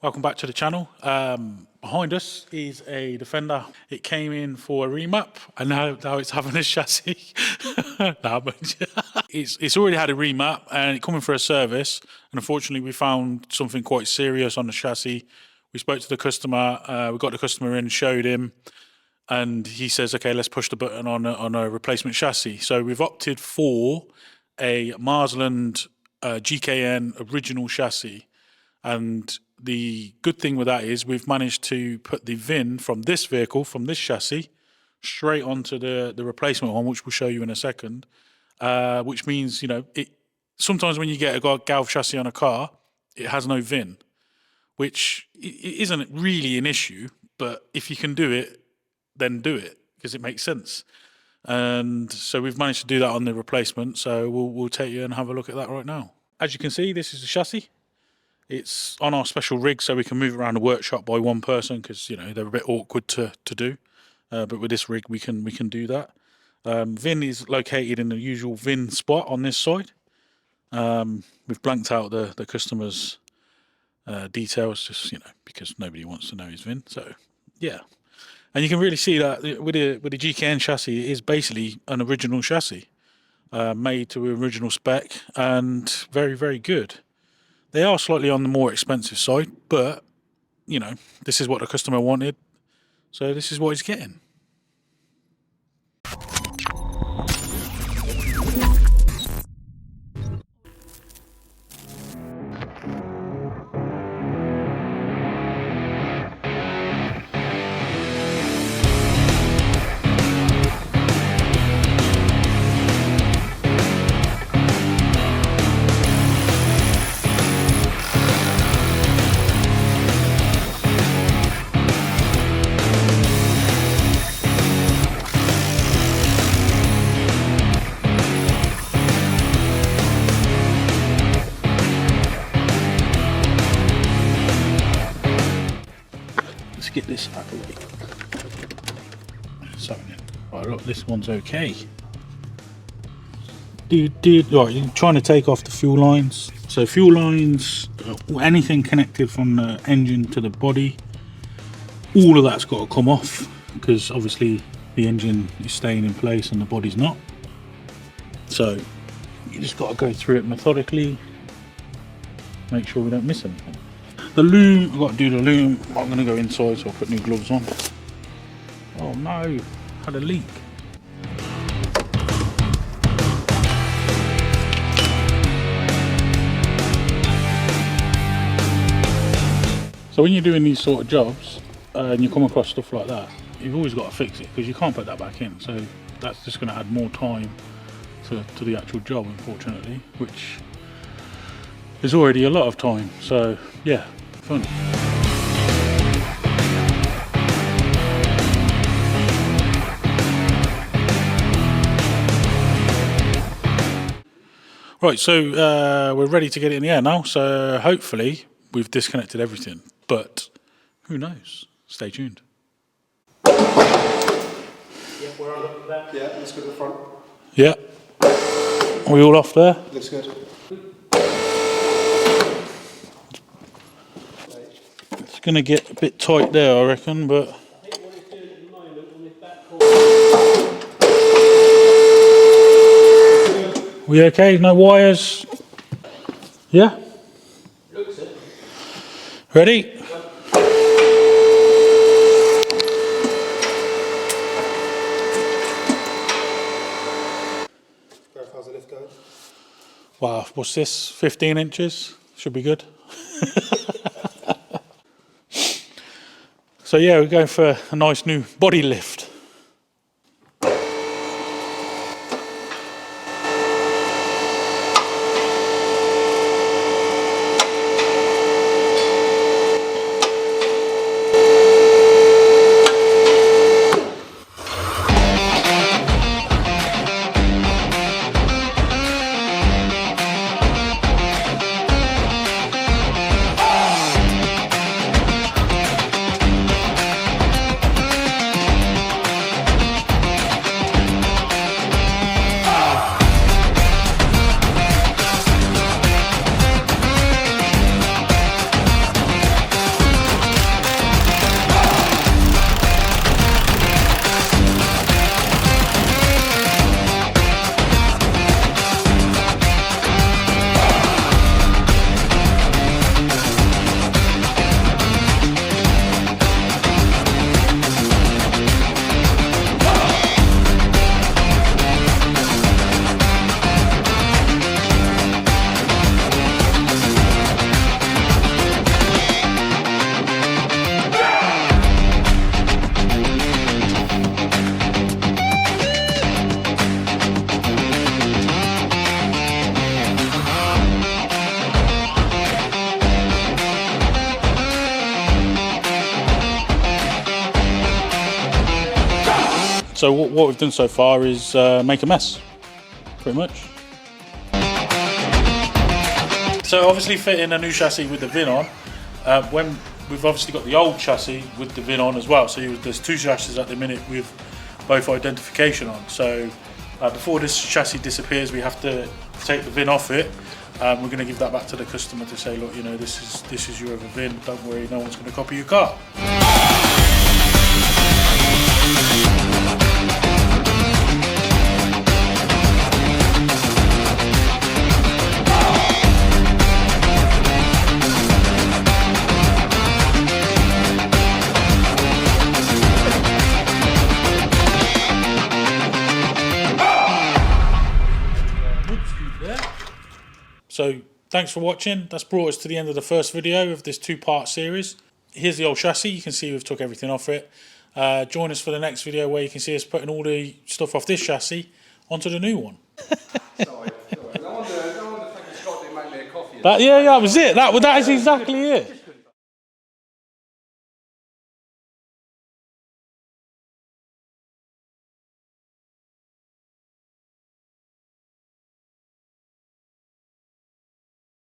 Welcome back to the channel. Behind us is a Defender. It came in for a remap and now it's having a chassis. It's already had a remap and it's coming for a service, and unfortunately we found something quite serious on the chassis. We spoke to the customer, we got the customer in, showed him, and he says, okay, let's push the button on a replacement chassis. So we've opted for a Marsland GKN original chassis, and the good thing with that is we've managed to put the VIN from this vehicle, from this chassis, straight onto the replacement one, which we'll show you in a second. Which means, you know, sometimes when you get a Galv chassis on a car, it has no VIN, which isn't really an issue, but if you can do it, then do it, because it makes sense. And so we've managed to do that on the replacement, so we'll take you and have a look at that right now. As you can see, this is the chassis. It's on our special rig, so we can move around the workshop by one person, because, you know, they're a bit awkward to do. But with this rig, we can do that. VIN is located in the usual VIN spot on this side. We've blanked out the customer's details, just, you know, because nobody wants to know his VIN. So yeah, and you can really see that with the GKN chassis, it is basically an original chassis, made to original spec, and very, very good. They are slightly on the more expensive side, but, you know, this is what the customer wanted, so this is what he's getting. Let's get this out of the way. So, right, look, this one's okay. Right, you're trying to take off the fuel lines. So fuel lines, anything connected from the engine to the body, all of that's got to come off, because obviously the engine is staying in place and the body's not. So you just got to go through it methodically, make sure we don't miss anything. The loom, I've got to do the loom. I'm going to go inside, so I'll put new gloves on. Oh no, had a leak. So when you're doing these sort of jobs and you come across stuff like that, you've always got to fix it, because you can't put that back in. So that's just going to add more time to the actual job, unfortunately, which is already a lot of time. So yeah, fun. Right, so we're ready to get it in the air now. So hopefully we've disconnected everything, but who knows? Stay tuned. Yeah, we're on up there. Yeah, looks good at the front. Yeah. Are we all off there? Looks good. It's going to get a bit tight there, I reckon, but... I think what it's doing at the moment on this back corner. We okay? No wires? Yeah? Looks it. Ready? How's the lift going? Wow, what's this? 15 inches? Should be good. So yeah, we're going for a nice new body lift. So what we've done so far is make a mess, pretty much. So obviously fitting a new chassis with the VIN on, when we've obviously got the old chassis with the VIN on as well. So there's two chassis at the minute with both identification on. So before this chassis disappears, we have to take the VIN off it. We're going to give that back to the customer to say, look, you know, this is your other VIN. Don't worry, no one's going to copy your car. So thanks for watching. That's brought us to the end of the first video of this two-part series. Here's the old chassis. You can see we've took everything off it. Join us for the next video where you can see us putting all the stuff off this chassis onto the new one. Sorry. No wonder fucking Scott didn't make me a coffee. That was it. That is exactly it.